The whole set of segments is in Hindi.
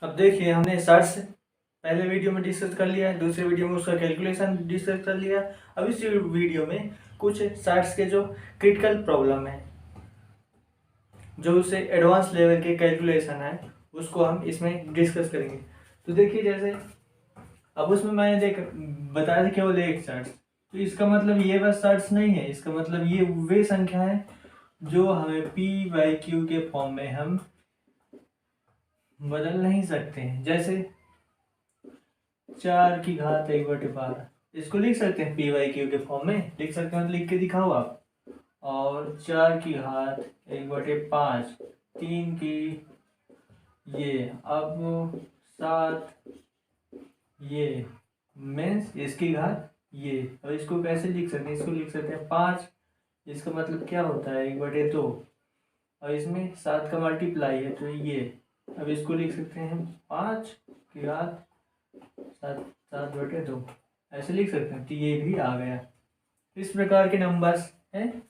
अब देखिए, हमने सर्च पहले वीडियो में डिस्कस कर लिया है, दूसरे वीडियो में उसका कैलकुलेशन डिस्कस कर लिया। अब इस वीडियो में कुछ सर्च के जो क्रिटिकल प्रॉब्लम है, जो उसे एडवांस लेवल के कैलकुलेशन है, उसको हम इसमें डिस्कस करेंगे। तो देखिए, जैसे अब उसमें मैंने बताया था केवल एक सर्च, तो इसका मतलब ये बस सर्च नहीं है, इसका मतलब ये वे संख्या है जो हमें p/q के फॉर्म में हम बदल नहीं सकते हैं। जैसे 4⁻1/12 इसको लिख सकते हैं p/q के फॉर्म में, लिख सकते हैं, लिख के दिखाओ आप। और 4⁻1/5 3 की ये, अब 7 ये मीन्स इसकी घात ये। अब इसको कैसे लिख सकते हैं, इसको लिख सकते हैं 5, इसका मतलब क्या होता है 1/2। और इसमें 7 का मल्टीप्लाई है तो ये, अब इसको लिख सकते हैं 5 की घात 7/2, ऐसे लिख सकते हैं। तो ये भी आ गया। इस प्रकार के नंबर्स हैं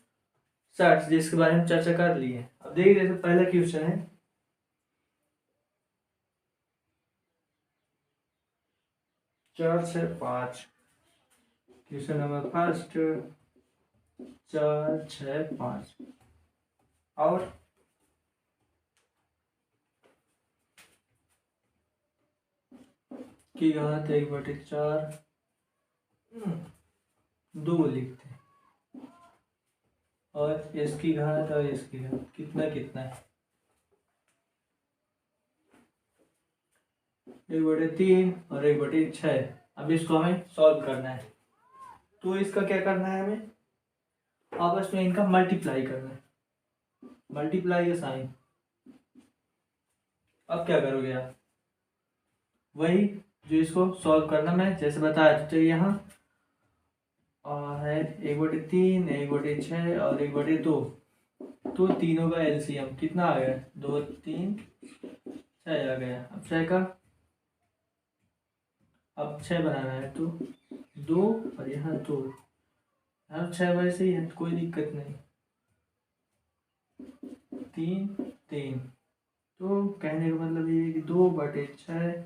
सर्च, जिसके बारे में चर्चा कर ली है। अब देखिए, जैसे पहला क्वेश्चन है 4 से 5। क्वेश्चन नंबर फर्स्ट 4 6 5 और की घात 1/4 2 लिखते हैं। और इसकी घात और इसकी घात कितना कितना है 1/3 और 1/6। अब इसको हमें सॉल्व करना है। तो इसका क्या करना है, हमें आपस में इनका मल्टीप्लाई करना है, मल्टीप्लाई का साइन। अब क्या करोगे आप, वही जो इसको सॉल्व करना मैं जैसे बताया। तो यहाँ है 1/3 1/6 और 1/2। तो तीनों का एलसीएम कितना आ गया, 2 3 6 आ गया। अब 6 का, अब 6 बनाना है तो 2 और यहाँ 2, यहाँ 6 वैसे ही है, कोई दिक्कत नहीं। 3 3, तो कहने का मतलब ये है कि 2/6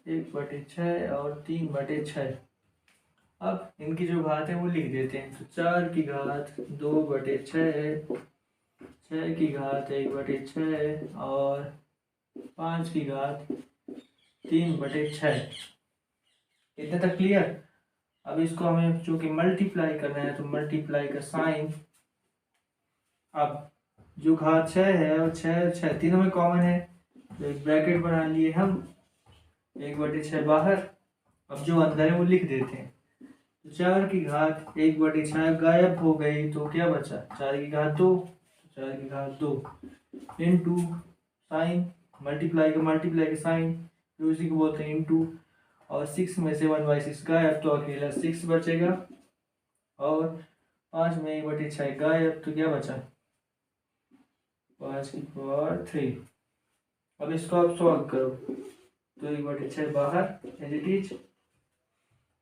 1/6 और 3/6। अब इनकी जो घात है वो लिख देते हैं। तो 4 की घात 2/6, 6 की घात 1/6 और 5 की घात 3/6। इतने तक क्लियर। अब इसको हमें चूंकि मल्टीप्लाई करना है तो मल्टीप्लाई का साइन। अब जो घात 6 है और 6 6 तीनों में कॉमन है, तो एक ब्रैकेट बना लिए हम, 1/6 बाहर। अब जो अंदर है वो लिख देते हैं। तो 4 की घात 1/6 गायब हो गई तो क्या बचा, 4 की घात 2, 4 की घात 2 इंटू साइन, मल्टीप्लाई का साइन, तो उसी को बोलते हैं इंटू। और 6 में से 1/6 गायब तो अकेला 6 बचेगा। और 5 में 1/6 गायब तो क्या बचा, 5 की पावर 3। अब इसको आप सॉल्व करो तो 1/6 बाहर एज इट इज,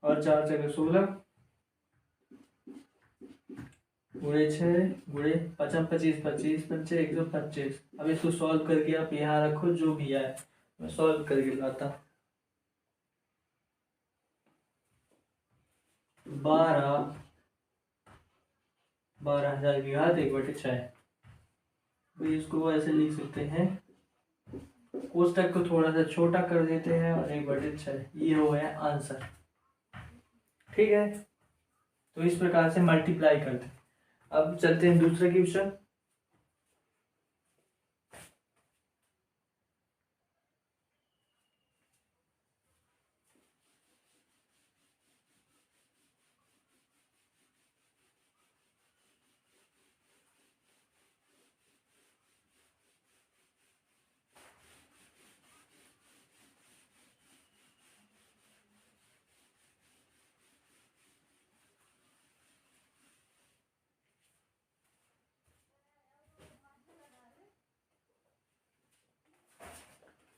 और 4 जगह 16 गुणे 6 गुणे 5 25 25 पंचे 125। अब इसको सॉल्व करके आप यहाँ रखो, जो भी आए मैं सॉल्व करके लाता हूँ। 12,000 की घात 1/6। तो इसको ऐसे लिख सकते हैं, कोष्टक को थोड़ा सा छोटा कर देते हैं और 1/6, ये हो गया आंसर। ठीक है, तो इस प्रकार से मल्टीप्लाई करते हैं। अब चलते हैं दूसरे क्वेश्चन।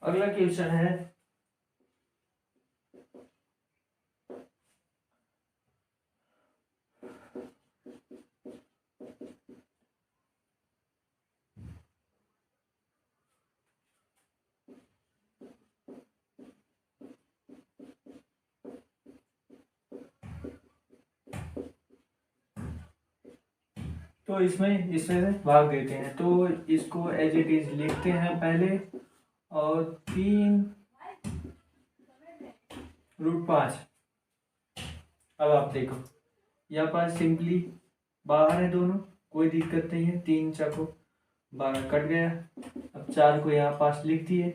अगला क्वेश्चन है तो इसमें से भाग देते हैं, तो इसको एज इट इज लिखते हैं पहले, और 3√5। अब आप देखो यहाँ पर सिंपली बाहर है दोनों, कोई दिक्कत नहीं है, 3 चाको 12 कट गया। अब 4 को यहाँ पास लिख दिए।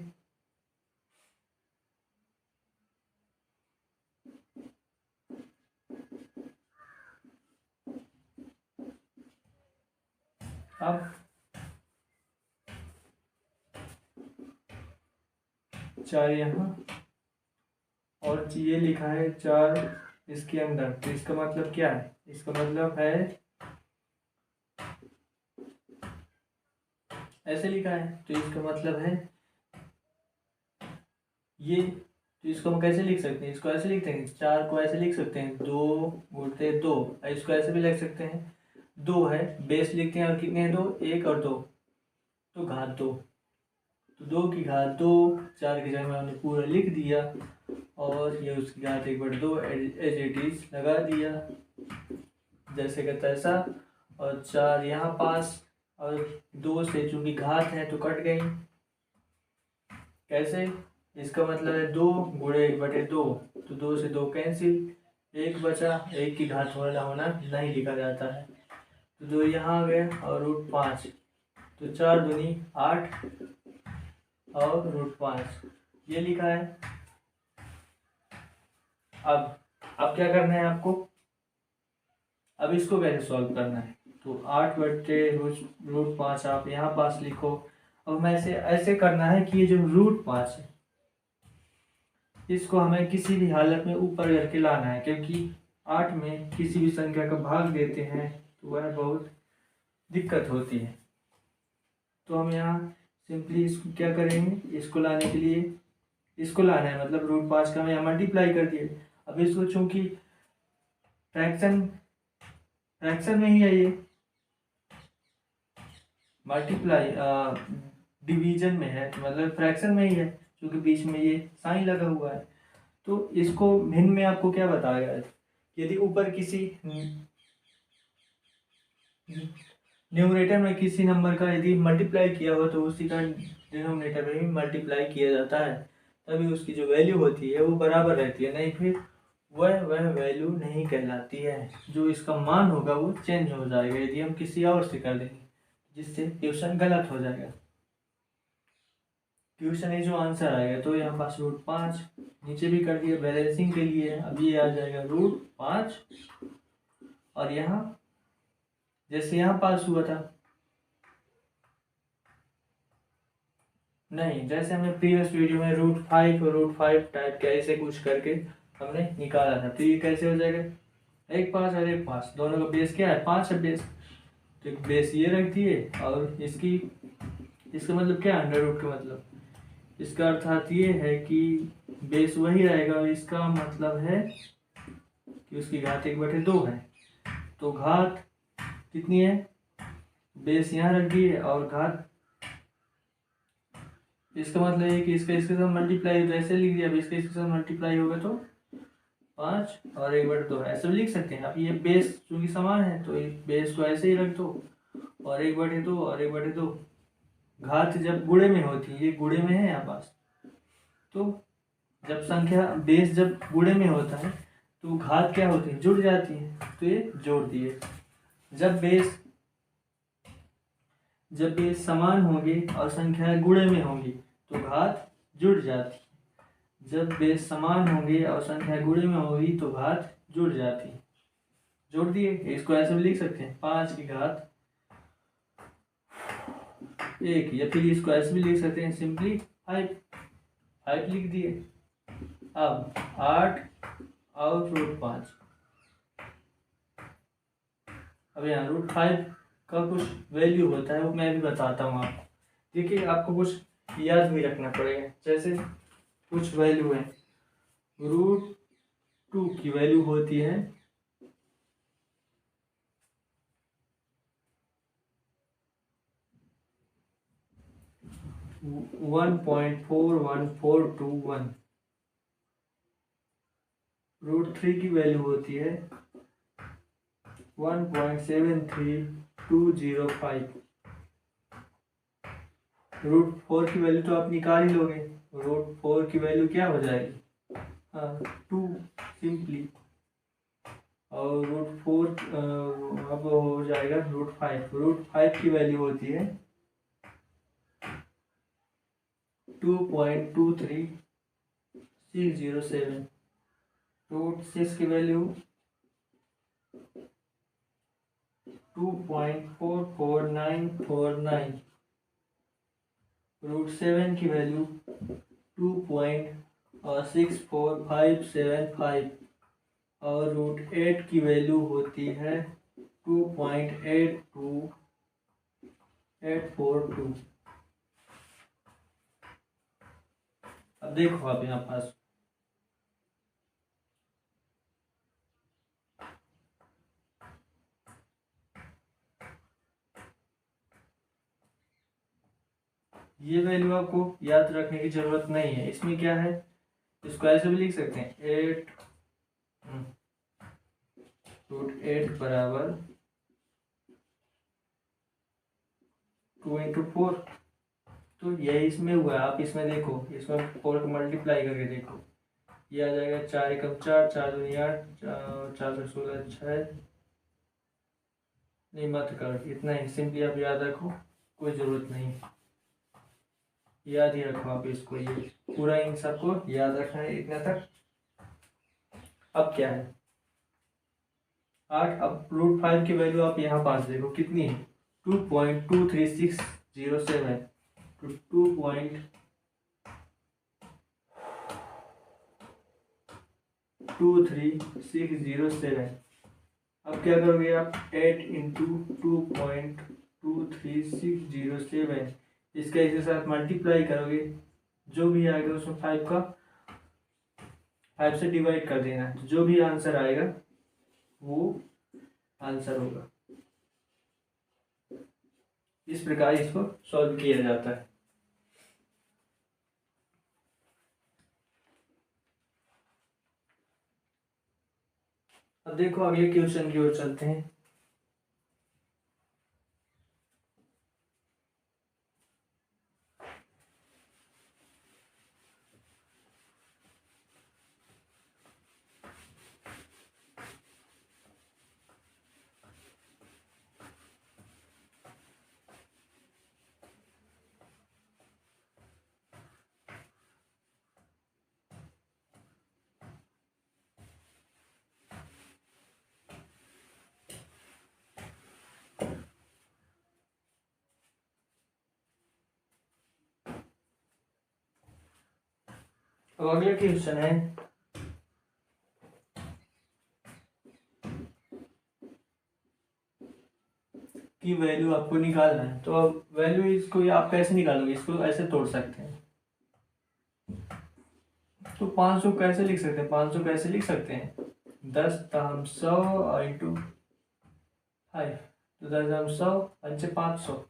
अब 4 यहाँ, और ये लिखा है 4 इसके अंदर, तो इसका मतलब क्या है? इसका मतलब है ऐसे लिखा है, तो इसका मतलब है ये। तो इसको हम कैसे लिख सकते हैं? इसको ऐसे लिखते हैं, 4 को ऐसे लिख सकते हैं, 2 गुणते 2। इसको ऐसे भी लिख सकते हैं, 2 है, बेस लिखते हैं, और कितने हैं? 2, 1 और 2, तो घात 2, तो 2 की घात 2, 4 की जगह में हमने पूरा लिख दिया, और ये उसकी घात 1/2 एज इट इज लगा दिया, जैसे का तैसा। और 4 यहाँ पास, और 2 से चूंकि घात है तो कट गई। कैसे? इसका मतलब है 2 गुणे 1/2, तो 2 से 2 कैंसिल, 1 बचा, 1 की घात होना नहीं लिखा जाता है, तो 2 यहाँ आ गया, और √5, तो 4 दूनी 8 और √5 ये लिखा है। अब क्या करना है आपको? अब इसको कैसे सॉल्व करना है? तो 8/√5 आप यहाँ पास लिखो। अब मैं ऐसे करना है कि ये जो √5 है, इसको हमें किसी भी हालत में ऊपर करके लाना है, क्योंकि 8 में किसी भी संख्या का भाग देते हैं तो वह बहुत दिक्कत होती है। तो हम यहाँ सिंपली इसको क्या करेंगे? इसको लाने के लिए इसको लाना है, मतलब √5 का हम यहाँ मल्टीप्लाई कर दिए। अब इसको चूंकि फ्रैक्शन में ही है, ये मल्टीप्लाई डिवीजन में है, मतलब फ्रैक्शन में ही है, क्योंकि बीच में ये साइन लगा हुआ है। तो इसको भिन्न में आपको क्या बताया गया है? यदि ऊपर किसी न्यूमरेटर में किसी नंबर का यदि मल्टीप्लाई किया हो, तो उसी का डिनोमिनेटर में भी मल्टीप्लाई किया जाता है, तभी उसकी जो वैल्यू होती है वो बराबर रहती है, नहीं फिर वह वैल्यू नहीं कहलाती है। जो इसका मान होगा वो चेंज हो जाएगा यदि हम किसी और से कर देंगे, जिससे क्वेश्चन गलत हो जाएगा। क्वेश्चन ये जो आंसर आएगा, तो यहाँ पास √5 नीचे भी कर दिया बैलेंसिंग के लिए। अब ये आ जाएगा √5, और यहाँ जैसे यहाँ पास हुआ था, नहीं, जैसे हमने प्रीवियस वीडियो में √5 और √5 टाइप के ऐसे कुछ करके हमने निकाला था, तो ये कैसे हो जाएगा? 1 5 और 1 5, दोनों का बेस क्या है? 5 है बेस, तो एक बेस ये रख दिए, और इसका मतलब क्या है? अंडर रूट का मतलब, इसका अर्थात ये है कि बेस वही रहेगा, और इसका मतलब है कि उसकी घात 1/2 है। तो घात कितनी है? बेस यहाँ रख दिए, और घात, इसका मतलब है कि इसके साथ मल्टीप्लाई, तो ऐसे लिख दिया। अब इसके साथ मल्टीप्लाई होगा तो 5 और 1/2 ऐसे भी लिख सकते हैं। अब ये बेस चूंकि समान है, तो बेस को ऐसे ही रख दो, और 1/2 और 1/2। घात जब गुणे में होती है, ये गुणे में है यहाँ पास, तो जब संख्या बेस जब गुणे में होता है तो घात क्या होती है? जुड़ जाती है, तो ये जोड़ दिए। जब बेस समान होंगे और संख्याएं गुणे में होंगी तो घात जुड़ जाती है। जब बेस समान होंगे और संख्या गुणे में होगी तो घात जुड़ जाती है। जोड़ दिए। इसको ऐसे भी लिख सकते हैं, 5 की घात 1, या फिर इसको ऐसे भी लिख सकते हैं, सिंपली 5 लिख दिए। अब 8 और √5, अब यहाँ √5 का कुछ वैल्यू होता है, वो मैं भी बताता हूँ आपको। देखिए, आपको कुछ याद भी रखना पड़ेगा। जैसे कुछ वैल्यू है, √2 की वैल्यू होती है 1.41421। √3 की वैल्यू होती है 1.73 205। √4 की वैल्यू तो आप निकाल ही लोगे। √4 की वैल्यू क्या हो जाएगी? हाँ, 2 सिंपली। और √4 अब हो जाएगा √5। √5 की वैल्यू होती है 2.23607। √6 की वैल्यू 2.44949। √7 की वैल्यू 2.64575। और √8 की वैल्यू होती है 2.82842। अब देखो आप यहाँ पास ये वैल्यू आपको याद रखने की जरूरत नहीं है। इसमें क्या है, इसको ऐसे भी लिख सकते हैं 8 बराबर 2 × 4। तो यही इसमें हुआ है। आप इसमें देखो, इसमें 4 को मल्टीप्लाई करके देखो, ये आ जाएगा 4 × 4, 4 दूनी 8, 4 × 16 6। नहीं मत करो, इतना ही सिंपली आप याद रखो, कोई ज़रूरत नहीं, याद ही रखो आप इसको। ये पूरा इन सबको याद रखना है इतना तक। अब क्या है 8। अब √5 की वैल्यू आप यहाँ पास देखो कितनी है, 2.23607। तो 2.23607। अब क्या करोगे आप, 8 × 2.23607, इसका इसके साथ मल्टीप्लाई करोगे, जो भी आएगा उसमें 5 से डिवाइड कर देना, जो भी आंसर आएगा वो आंसर होगा। इस प्रकार इसको सॉल्व किया जाता है। अब देखो अगले क्वेश्चन की ओर चलते हैं। अब अगला क्वेश्चन है की वैल्यू आपको निकालना है। तो अब वैल्यू इसको आप कैसे निकालोगे, इसको ऐसे तोड़ सकते हैं। तो 500 कैसे लिख सकते हैं, 500 कैसे लिख सकते हैं, 10 × 100 × 5। तो 10 × 100 5 500,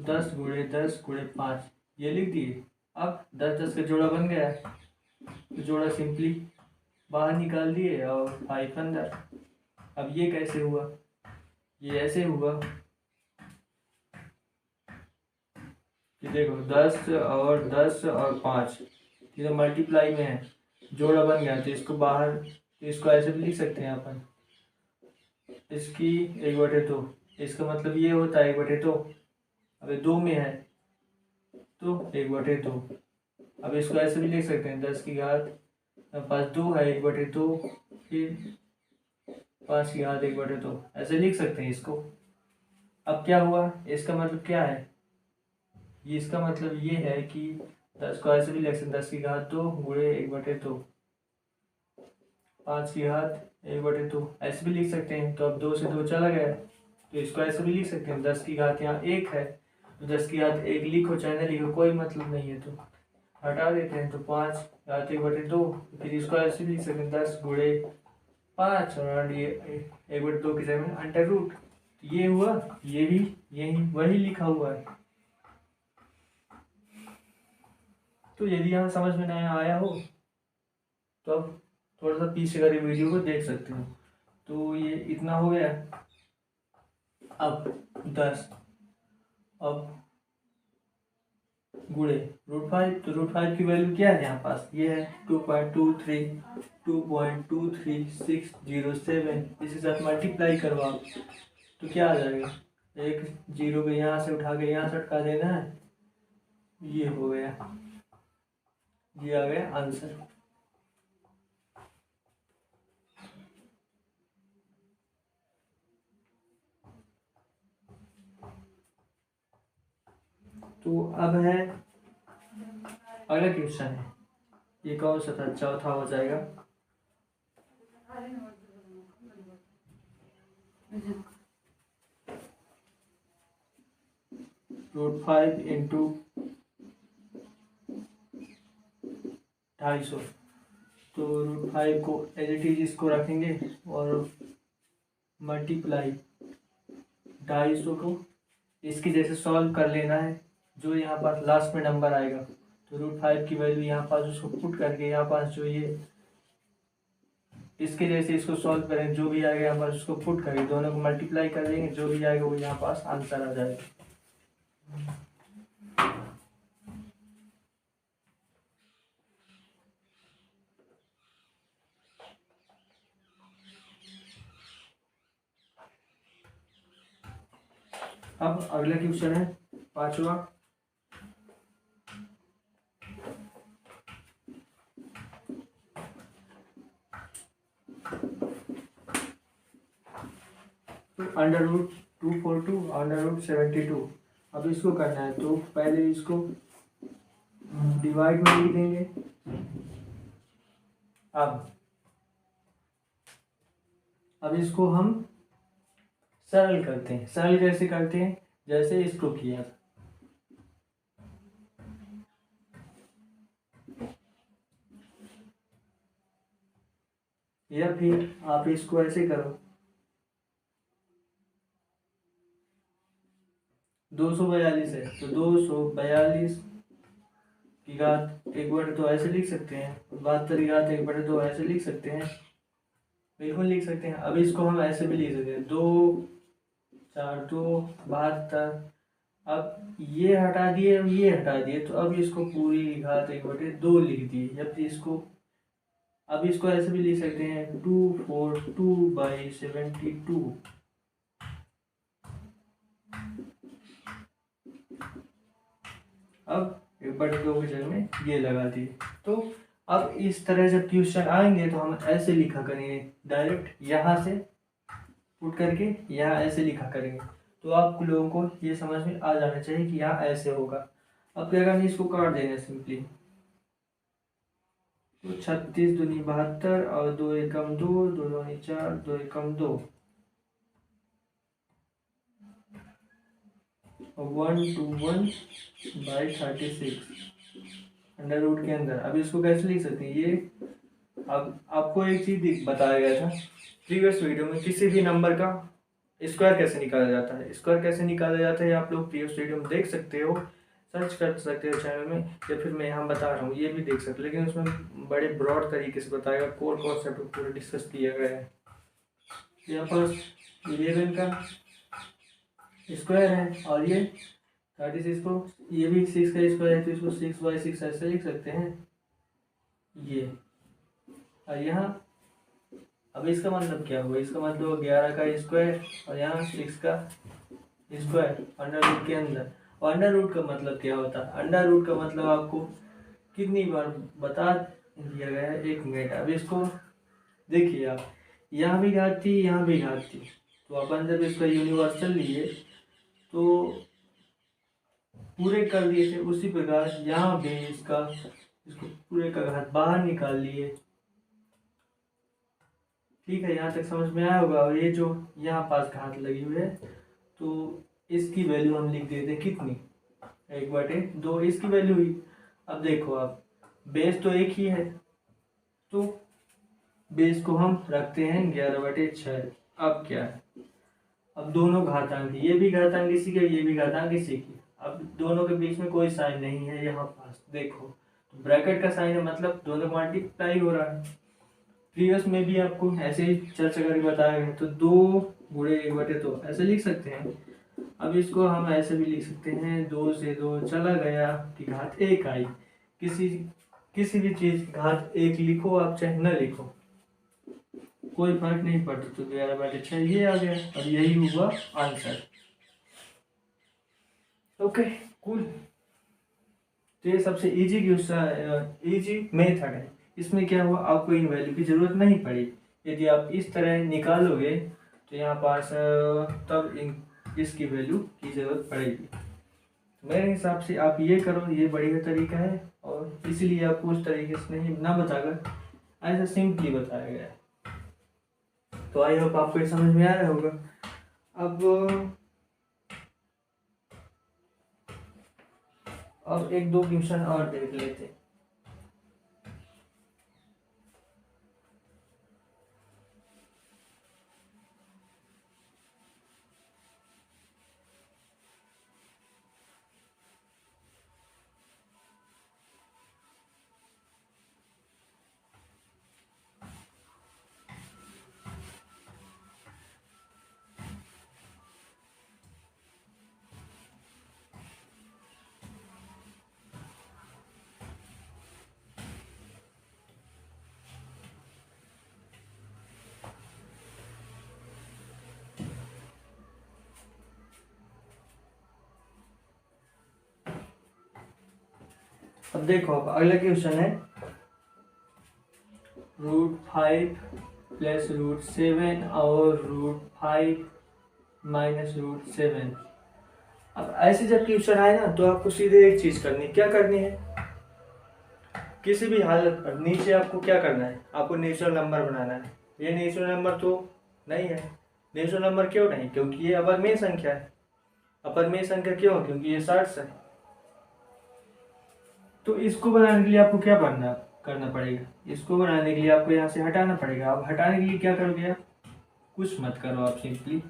10 × 10 × 5 ये लिख दिए। अब 10 10 का जोड़ा बन गया, तो जोड़ा सिंपली बाहर निकाल दिए और 5 अंदर। अब ये कैसे हुआ, ये ऐसे हुआ कि देखो 10 और 10 और 5 ये तो मल्टीप्लाई में है, जोड़ा बन गया, तो इसको बाहर, तो इसको ऐसे भी लिख सकते हैं अपन, इसकी 1/2। इसका मतलब ये होता है 1/2। अब ये 2 में है तो 1/2। अब इसको ऐसे भी लिख सकते हैं 10 की घात 5 2 है 1/2, फिर 5 की घात 1/2, ऐसे लिख सकते हैं इसको। अब क्या हुआ, इसका मतलब क्या है, ये इसका मतलब ये है कि 10 को ऐसे भी लिख सकते हैं 10 की घात 2 गुणे 1/2, 5 की घात 1/2 ऐसे भी लिख सकते हैं। तो अब 2 से 2 चला गया, तो इसको ऐसे भी लिख सकते हैं 10 की घात यहाँ 1 है, तो 10 की घात 1 लिखो चाहे ना लिखो कोई मतलब नहीं है, तो हटा देते हैं। तो 5 घात 1/2, फिर इसको ऐसे भी लिख सकते हैं 10 गुणे 5 और ये 1/2 की जगह अंडर रूट। ये हुआ, ये भी यही वही लिखा हुआ है। तो यदि यहाँ समझ में नहीं आया हो तो अब थोड़ा सा पीछे का वीडियो को देख सकते हो। तो ये इतना हो गया। अब 10, अब गुणे √5, तो √5 की वैल्यू क्या है यहाँ पास, ये है 2.23, इसके साथ मल्टीप्लाई करवा तो क्या आ जाएगा, एक जीरो को यहाँ से उठा के यहाँ से अटका देना है, ये हो गया, ये आ गया आंसर। तो अब है अगला क्वेश्चन है, ये कौन सा था, चौथा हो जाएगा। √5 इंटू 250, तो √5 को एज इट इज इसको रखेंगे और मल्टीप्लाई 250 को इसकी जैसे सॉल्व कर लेना है, जो यहाँ पास लास्ट में नंबर आएगा तो √5 की वैल्यू यहाँ पास उसको पुट करके यहाँ पास जो ये इसके जैसे इसको सॉल्व करें, जो भी आएगा यहाँ पास उसको पुट करके दोनों को मल्टीप्लाई कर देंगे, जो भी आएगा वो यहाँ पास आंसर आ जाएगा। अब अगला क्वेश्चन है पांचवा, √242 √72। अब इसको करना है तो पहले इसको डिवाइड में लिख देंगे। अब इसको हम सरल करते हैं। सरल कैसे करते हैं, जैसे इसको किया था, या फिर आप इसको ऐसे करो, 242 है तो 242 की घात 1/2 ऐसे लिख सकते हैं, 72 की घात 1/2 ऐसे लिख सकते हैं, बिल्कुल लिख सकते हैं। अब इसको हम ऐसे भी लिख सकते हैं, 2 4 2 72। अब ये हटा दिए और ये हटा दिए, तो अब इसको पूरी घात 1/2 लिख दिए। जब इसको अब इसको ऐसे भी लिख सकते हैं, 242/72। अब 1/2 की जगह में ये लगा दिए। तो अब इस तरह जब क्वेश्चन आएंगे तो हम ऐसे लिखा करेंगे, डायरेक्ट यहाँ से पुट करके यहाँ ऐसे लिखा करेंगे, तो आप लोगों को ये समझ में आ जाना चाहिए कि यहाँ ऐसे होगा। अब क्या करना, इसको काट देना सिंपली, तो 36 दूनी 72 और 2 एकम 2, 2 दूनी 4, 2 एकम 2 और 121/36 अंडर रूट के अंदर। अब इसको कैसे लिख सकते हैं, ये अब आपको एक चीज बताया गया था प्रीवियस वीडियो में, किसी भी नंबर का स्क्वायर कैसे निकाला जाता है। स्क्वायर कैसे निकाला जाता है आप लोग प्रीवियस वीडियो में देख सकते हो, सर्च कर सकते हो चैनल में, या फिर मैं यहाँ बता रहा हूँ ये भी देख सकते हो, लेकिन उसमें बड़े ब्रॉड तरीके से बताएगा, कोर कॉन्सेप्ट पूरा डिस्कस किया गया है। यहाँ पर 11 का स्क्वायर है और ये 36 को, ये भी 6 का स्क्वायर है तो इसको 6/6 ऐसे लिख सकते हैं ये। और यहाँ अब इसका मतलब क्या हुआ, इसका मतलब 11 का स्क्वायर और यहाँ 6 का स्क्वायर अंडर रूट के अंदर। और अंडर रूट का मतलब क्या होता है, अंडर रूट का मतलब आपको कितनी बार बता दिया गया है, 1 मिनट। अब इसको देखिए आप, यहाँ भी घात थी यहाँ भी घात थी, तो अपन जब इसका यूनिवर्सल लिए तो पूरे कर दिए थे, उसी प्रकार यहाँ भी इसको पूरे का घात बाहर निकाल लिए। ठीक है, यहाँ तक समझ में आया होगा। और ये जो यहाँ पास घात लगी हुई है तो इसकी वैल्यू हम लिख देते हैं कितनी, 1/2 इसकी वैल्यू हुई। अब देखो आप, बेस तो एक ही है तो बेस को हम रखते हैं 11/6। अब क्या है, अब दोनों घातांक, ये भी घातांक इसी के, ये भी घातांक इसी की। अब दोनों के बीच में कोई साइन नहीं है यहाँ पास, देखो तो ब्रैकेट का साइन है, मतलब दोनों मल्टीप्लाई हो रहा है। प्रीवियस में भी आपको ऐसे ही चर्चा करके बताया गया। तो 2 गुणे 1/2 ऐसे लिख सकते हैं। अब इसको हम ऐसे भी लिख सकते हैं, 2 से 2 चला गया की घात 1 आई। किसी भी चीज़ की घात 1 लिखो आप चाहे न लिखो, कोई फर्क नहीं पड़ता। तो 11/6 ये आ गया और यही हुआ आंसर। Okay cool. तो ये सबसे इजी इजी मेथड है। इसमें क्या हुआ, आपको इन वैल्यू की ज़रूरत नहीं पड़ी। यदि आप इस तरह निकालोगे तो यहाँ पास तब इसकी वैल्यू की ज़रूरत पड़ेगी। मेरे हिसाब से आप ये करो, ये बढ़िया तरीका है। और इसीलिए आपको उस तरीके से नहीं ना बताकर ऐसा सिंपली बताया गया है। तो आई होप आपको ये समझ में आया होगा। अब एक दो क्वेश्चन और देख लेते हैं। अब देखो, अब अगला क्वेश्चन है √5 प्लस √7 और √5 माइनस √7। अब ऐसे जब क्वेश्चन आए ना तो आपको सीधे एक चीज करनी है। क्या करनी है, किसी भी हालत पर नीचे आपको क्या करना है, आपको नेचुरल नंबर बनाना है। ये नेचुरल नंबर तो नहीं है। नेचुरल नंबर क्यों नहीं, क्योंकि ये अपरमेय संख्या है। अपरमेय संख्या क्यों, क्योंकि ये 60 है। तो इसको बनाने के लिए आपको क्या करना पड़ेगा, इसको बनाने के लिए आपको यहाँ से हटाना पड़ेगा। अब हटाने के लिए क्या करोगे आप, कुछ मत करो, आप सिंपली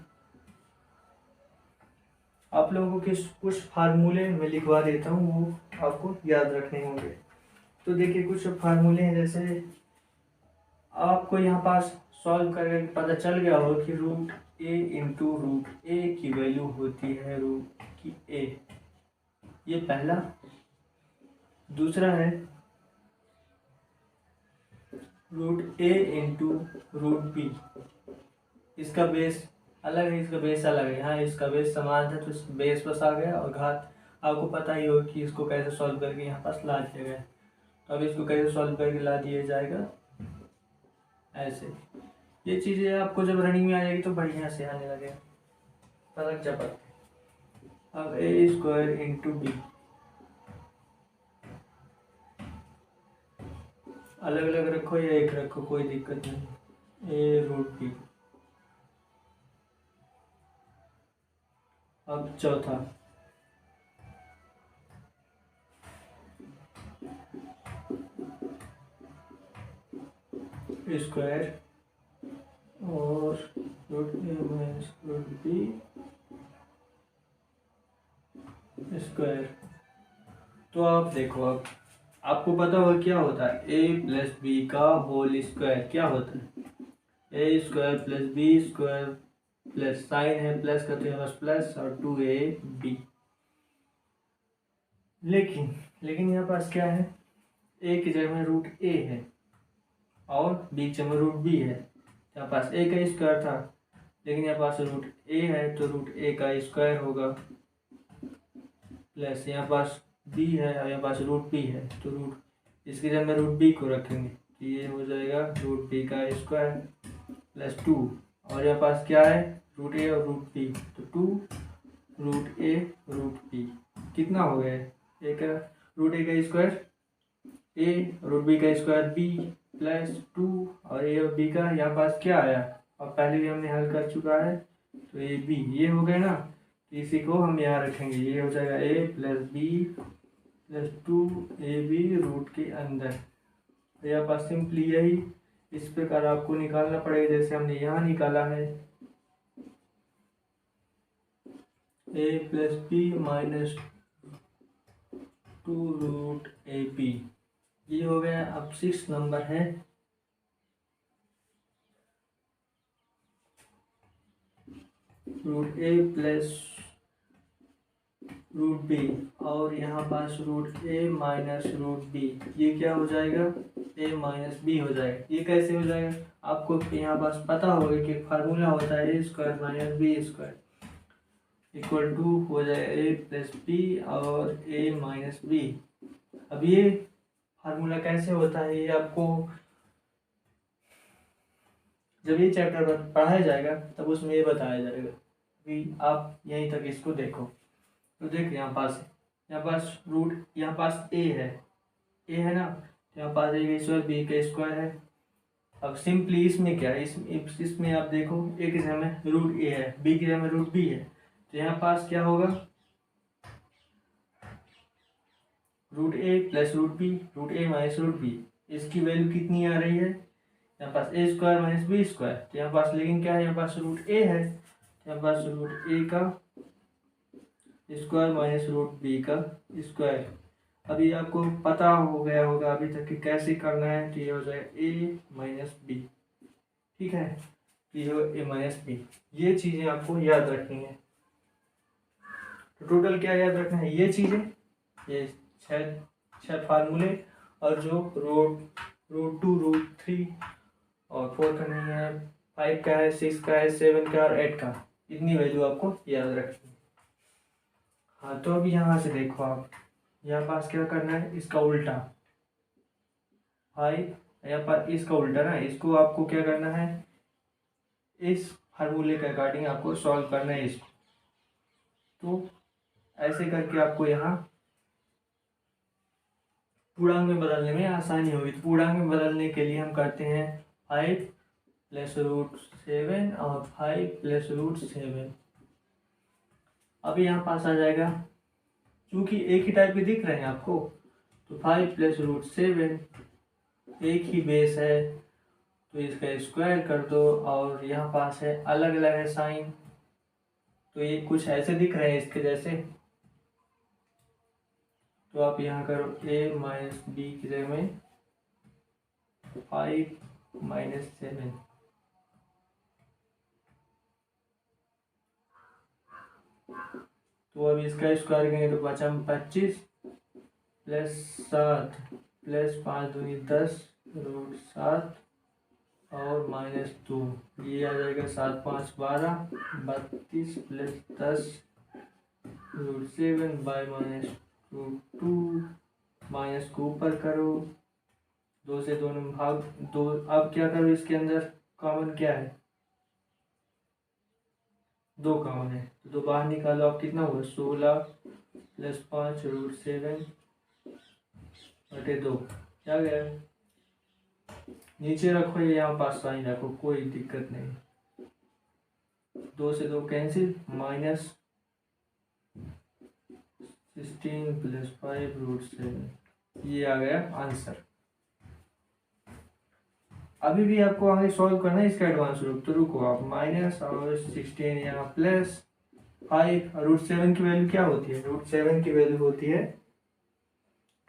आप लोगों को कुछ फार्मूले में लिखवा देता हूँ, वो आपको याद रखने होंगे। तो देखिए कुछ फार्मूले हैं, जैसे आपको यहाँ पास सॉल्व करके पता चल गया हो कि √a इंटू √a की वैल्यू होती है √a। ये पहला। दूसरा है √a इंटू √b। इसका बेस अलग है, इसका बेस अलग है। यहाँ इसका बेस समान था तो बेस बस आ गया, और घात आपको पता ही हो कि इसको कैसे सॉल्व करके यहाँ पास ला दिया गया। तो अब इसको कैसे सॉल्व करके ला दिया जाएगा, ऐसे। ये चीज़ें आपको जब रनिंग में आ जाएगी तो बढ़िया से आने लगेगा, पलक झपक। अब a² इंटू बी, अलग अलग रखो या एक रखो, कोई दिक्कत नहीं। a√b। अब चौथा स्क्वायर और √a माइनस √b स्क्वायर। तो आप देखो, अब आपको पता होगा क्या होता है, a प्लस बी का होल स्क्वायर क्या होता है, a² plus b² plus sign है प्लस का तो यहाँ बस प्लस और 2ab। लेकिन यहाँ पास क्या है, a की जगह में √a है और b की जगह में √b है। यहाँ पास a का स्क्वायर था, लेकिन यहाँ पास √a है तो √a का स्क्वायर होगा, प्लस यहाँ पास b है और यहाँ पास √b है तो इसकी जगह में √b को रखेंगे तो ये हो जाएगा √b का स्क्वायर प्लस 2। और यहाँ पास क्या है, √a और √b, तो 2 √a√b कितना हो गया, एक √a का स्क्वायर a, √b का स्क्वायर b प्लस 2 और a और b का यहाँ पास क्या आया, और पहले भी हमने हल कर चुका है तो a b ये हो गया ना। तो इसी को हम यहाँ रखेंगे, ये हो जाएगा a plus b plus 2ab root के अंदर। तो यहाँ पास सिंपली यही इस प्रकार आपको निकालना पड़ेगा, जैसे हमने यहाँ निकाला है a plus b minus 2√ab। ये हो गया। अब 6 नंबर है रूट ए प्लस रूट बी और यहाँ पास रूट ए माइनस रूट बी, ये क्या हो जाएगा, ए माइनस बी हो जाएगा। ये कैसे हो जाएगा, आपको यहाँ पास पता होगा कि फार्मूला होता है a square minus b square equal to हो जाएगा ए प्लस बी और ए माइनस बी। अब ये फार्मूला कैसे होता है ये आपको जब ये चैप्टर पढ़ाया जाएगा तब उसमें ये बताया जाएगा। अभी आप यहीं तक इसको देखो। तो देख यहाँ पास रूट, यहाँ पास ए है ना, तो यहाँ पास ए का स्क्वायर बी का स्क्वायर है। अब सिंपली इसमें क्या है, इसमें आप देखो ए की जगह में रूट ए है, बी की जगह में रूट बी है, तो यहाँ पास क्या होगा, रूट ए प्लस रूट ए माइनस रूट बी। इसकी वैल्यू कितनी आ रही है, यहाँ पास ए स्क्वायर माइनस बी स्क्वायर, तो यहाँ पास लेकिन क्या है, यहाँ पास रूट ए है, तो यहाँ पास रूट ए का स्क्वायर माइनस रूट बी का स्क्वायर। अभी आपको पता हो गया होगा अभी तक कि कैसे करना है, तो ये हो जाएगा ए माइनस बी, ठीक है, तो ये हो ए माइनस बी। ये चीज़ें आपको याद रखनी है। तो टोटल क्या याद रखना है, ये चीज़ें, ये छः फार्मूले, और जो रूट 2 रूट 3 और 4 का नहीं है, 5 का है, 6 का है, 7 का और 8 का, इतनी वैल्यू आपको याद रखनी है। हाँ, तो अभी यहाँ से देखो आप, यहाँ पास क्या करना है, इसका उल्टा 5, यहाँ पर इसका उल्टा ना, इसको आपको क्या करना है, इस फार्मूले के अकॉर्डिंग आपको सॉल्व करना है इसको। तो ऐसे करके आपको यहाँ पूर्णांक में बदलने में आसानी होगी। तो पूर्णांक में बदलने के लिए हम करते हैं 5 प्लस रूट 7 और 5 प्लस रूट 7। अभी यहाँ पास आ जाएगा, क्योंकि एक ही टाइप के दिख रहे हैं आपको, तो 5 प्लस रूट 7 एक ही बेस है, तो इसका स्क्वायर कर दो, और यहाँ पास है अलग अलग है साइन, तो ये कुछ ऐसे दिख रहे हैं इसके जैसे, तो आप यहाँ करो ए माइनस बी की जगह में 5 माइनस 7, तो अब इसका स्क्वायर करेंगे तो बचा 25 प्लस 7 प्लस 5 दूनी 10 रूट 7 और माइनस 2, ये आ जाएगा 7 5 12 32 plus 10 root 7 by minus root 2, minus को ऊपर करो, 2 से दोनों भाग दो। अब क्या करो, इसके अंदर कॉमन क्या है, 2 कॉमन है, तो 2 बाहर निकालो, आप कितना हुआ 16 प्लस 5 रूट 7 बटे 2, क्या गया, नीचे रखो, ये यहाँ पास साइन रखो, कोई दिक्कत नहीं, 2 से 2 कैंसिल, माइनस 16 प्लस 5 रूट 7, ये आ गया आंसर। अभी भी आपको आगे सॉल्व करना है इसका एडवांस रूप, तो रुको आप, माइनस और 16 यहाँ प्लस 5, और रूट 7 की वैल्यू क्या होती है, रूट 7 की वैल्यू होती है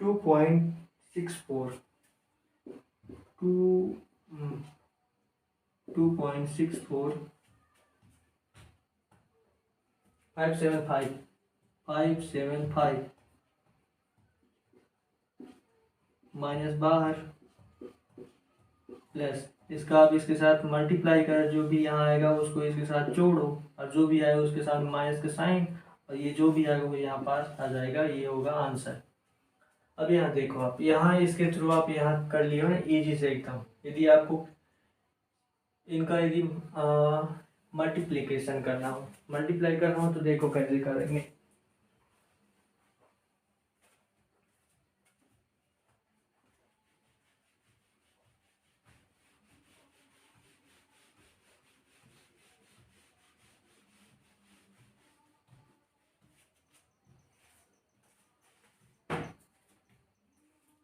2.64 2.64 575 माइनस बाहर प्लस, इसका आप इसके साथ मल्टीप्लाई कर, जो भी यहाँ आएगा उसको इसके साथ जोड़ो, और जो भी आएगा उसके साथ माइनस का साइन, और ये जो भी आएगा वो यहाँ पास आ जाएगा, ये होगा आंसर। अब यहाँ देखो आप, यहाँ इसके थ्रू आप यहाँ कर लियो ना इजी से एकदम। यदि आपको इनका यदि मल्टीप्लिकेशन करना हो, मल्टीप्लाई करना हो, तो देखो कैसे करेंगे।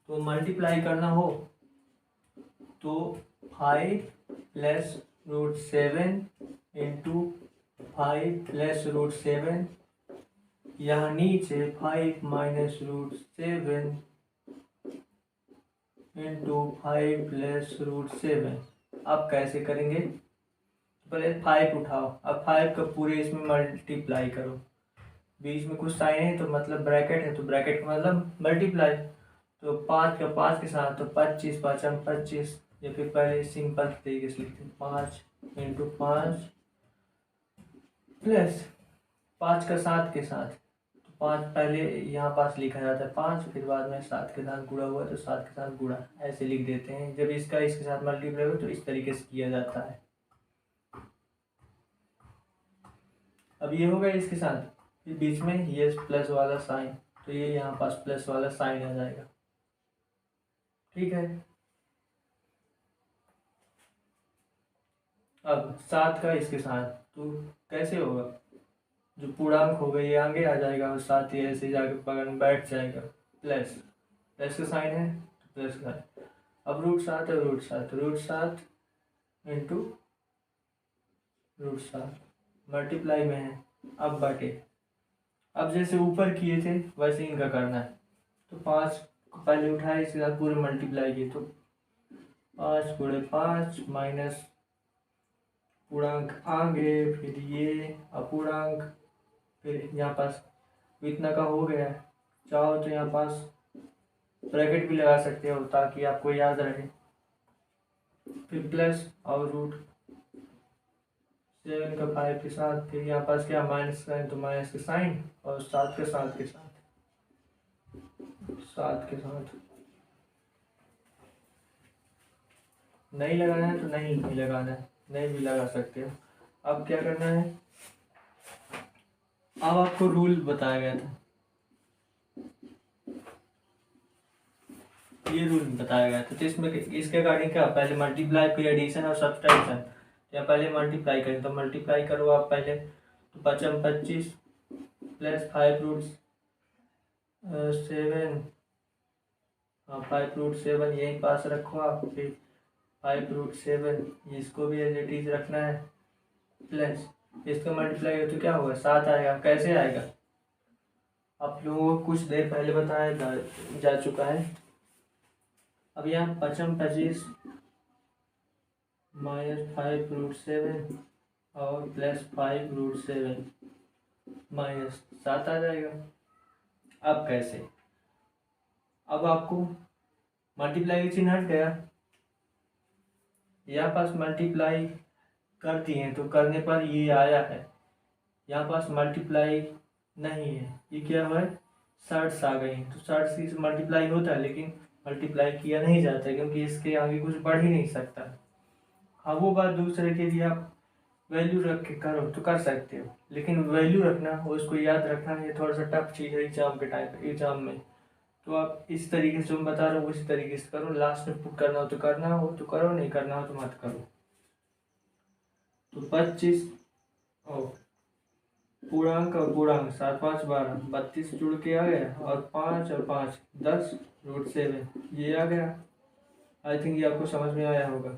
तो मल्टीप्लाई करना हो तो 5 plus root 7 into 5 plus root 7, यहाँ नीचे 5 minus root 7 into 5 plus root 7। अब कैसे करेंगे, पहले 5 उठाओ, अब 5 का पूरे इसमें मल्टीप्लाई करो, बीच में कुछ साइन है तो मतलब ब्रैकेट है, तो ब्रैकेट का मतलब मल्टीप्लाई। तो 5 का 5 के साथ तो 25, 5×25, या फिर पहले सिंपल तरीके से लिखते हैं 5×5 प्लस 5 का 7 के साथ, तो 5 पहले यहाँ पास लिखा जाता है 5, फिर बाद में 7 के साथ गुणा हुआ तो 7 के साथ गुणा, ऐसे लिख देते हैं। जब इसका इसके साथ मल्टीप्लाई हो तो इस तरीके से किया जाता है। अब ये होगा इसके साथ, फिर बीच में ये प्लस वाला साइन, तो ये यहाँ पास प्लस वाला साइन आ जाएगा, ठीक है। अब 7 का इसके साथ तो कैसे होगा, जो पूर्णांक होगा ये आगे आ जाएगा और 7 ये ऐसे जाके बगल में बैठ जाएगा, प्लस प्लस का साइन है तो प्लस का साइन। अब √7 है, √7 इंटू √7 मल्टीप्लाई में है, अब बटे, अब जैसे ऊपर किए थे वैसे इनका करना है। तो 5 को पहले उठाए, इसके साथ पूरे मल्टीप्लाई किए, तो 5×5 माइनस पूर्णांक आगे, फिर ये अपूर्णांक, फिर यहाँ पास इतना का हो गया है। चाहो तो यहाँ पास ब्रैकेट भी लगा सकते हो ताकि आपको याद रहे, फिर प्लस और √7 का 5 के साथ, फिर यहाँ पास क्या माइनस साइन, तो माइनस के साइन, और 7 के साथ 7 के साथ नहीं लगाना है तो नहीं भी लगाना है, नहीं भी लगा सकते हो। अब क्या करना है, अब आपको रूल बताया गया था, ये रूल बताया गया था, तो इसमें इसके अकॉर्डिंग क्या, पहले मल्टीप्लाई फिर एडिशन और सब्सट्रैक्शन। या पहले मल्टीप्लाई करें तो मल्टीप्लाई करो आप पहले, तो 5×25 प्लस 5√7, हाँ 5√7 यही पास रखो आप, फिर 5√7 इसको भी एज इट इज रखना है, प्लस इसका मल्टीप्लाई हो तो क्या होगा 7 आएगा। कैसे आएगा, आप लोगों को कुछ देर पहले बताया जा चुका है। अब यहाँ 5×25 माइनस 5√7 और प्लस 5√7 माइनस 7 आ जाएगा। अब कैसे, अब आपको मल्टीप्लाई का चिन्ह हट गया, यहाँ पास मल्टीप्लाई कर दिए तो करने पर ये आया है, यहाँ पास मल्टीप्लाई नहीं है, ये क्या है शर्ट्स आ गई, तो शर्ट्स से मल्टीप्लाई होता है लेकिन मल्टीप्लाई किया नहीं जाता क्योंकि इसके आगे कुछ बढ़ ही नहीं सकता। हाँ वो बात दूसरे के लिए आप वैल्यू रख के करो तो कर सकते हो, लेकिन वैल्यू रखना और उसको याद रखना ये थोड़ा सा टफ चीज़ है एग्जाम के टाइम पे, एग्जाम में। तो आप इस तरीके से जो मैं बता रहा हूँ उसी तरीके से करो, लास्ट में पुट करना हो तो करना हो तो करो, नहीं करना हो तो मत करो। तो 25 ओ पूर्णांक और पूर्णांक 7×5=12, 32 जुड़ के आ गया, और 5 और 5 10 √7 ये आ गया। आई थिंक ये आपको समझ में आया होगा।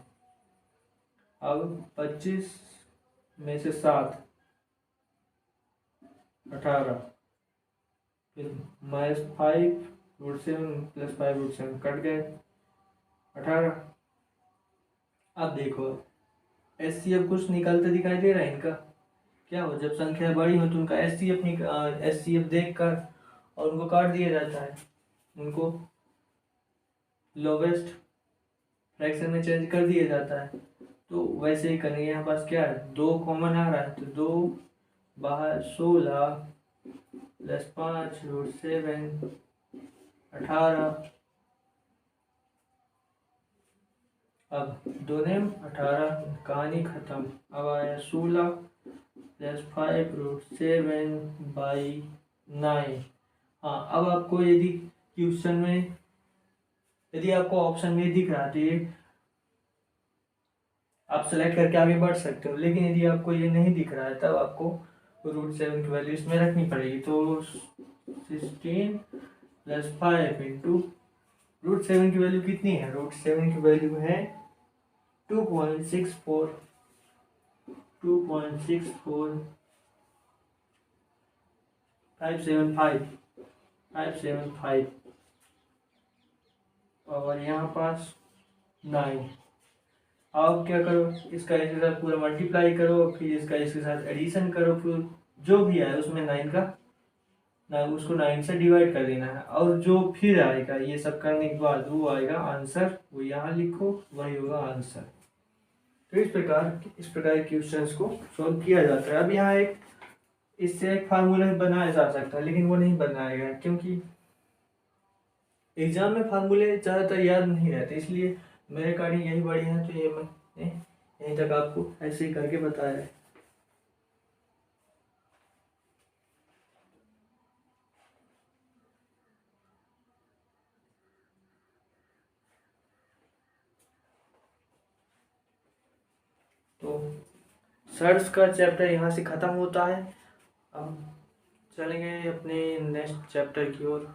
अब 25 में से 7 18, फिर -5√7 प्लस 5√7 कट गए 18। अब देखो HCF कुछ निकलते दिखाई दे रहा है इनका, क्या हो जब संख्या बड़ी हो तो उनका HCF देख कर और उनको काट दिया जाता है, उनको लोवेस्ट फ्रैक्शन में चेंज कर दिया जाता है। तो वैसे ही करेंगे, यहाँ पास क्या है 2 कॉमन आ रहा है, तो 2 बाहर 16 प्लस 5√7 18। अब 2 ने 18, कहानी खत्म। अब आया 16 प्लस 5√7/9। हाँ अब आपको यदि क्वेश्चन में यदि आपको ऑप्शन में दिख रहा है तो ये आप सेलेक्ट करके आगे बढ़ सकते हो, लेकिन यदि आपको ये नहीं दिख रहा है तब आपको √7 की वैल्यू इसमें रखनी पड़ेगी। तो 16 प्लस 5 इंटू √7 की वैल्यू कितनी है, √7 की वैल्यू है 2.64 575 और यहाँ पास 9। अब क्या करो, इसका इसके साथ पूरा मल्टीप्लाई करो, फिर इसका इसके साथ एडिशन करो, फिर जो भी आए उसमें 9 का ना उसको 9 से डिवाइड कर देना है, और जो फिर आएगा ये सब करने के बाद वो आएगा आंसर, वो यहाँ लिखो, वही होगा आंसर। तो इस प्रकार क्वेश्चंस को सॉल्व किया जाता है। अब यहाँ एक इससे एक फार्मूला बनाया जा सकता है, लेकिन वो नहीं बनाया गया क्योंकि एग्जाम में फार्मूले ज़्यादातर याद नहीं रहते, इसलिए मेरे अकॉर्डिंग यही बढ़िया है। तो ये मैंने यहीं तक आपको ऐसे ही करके बताया है। तो सर्च का चैप्टर यहाँ से ख़त्म होता है। अब चलेंगे अपने नेक्स्ट चैप्टर की ओर।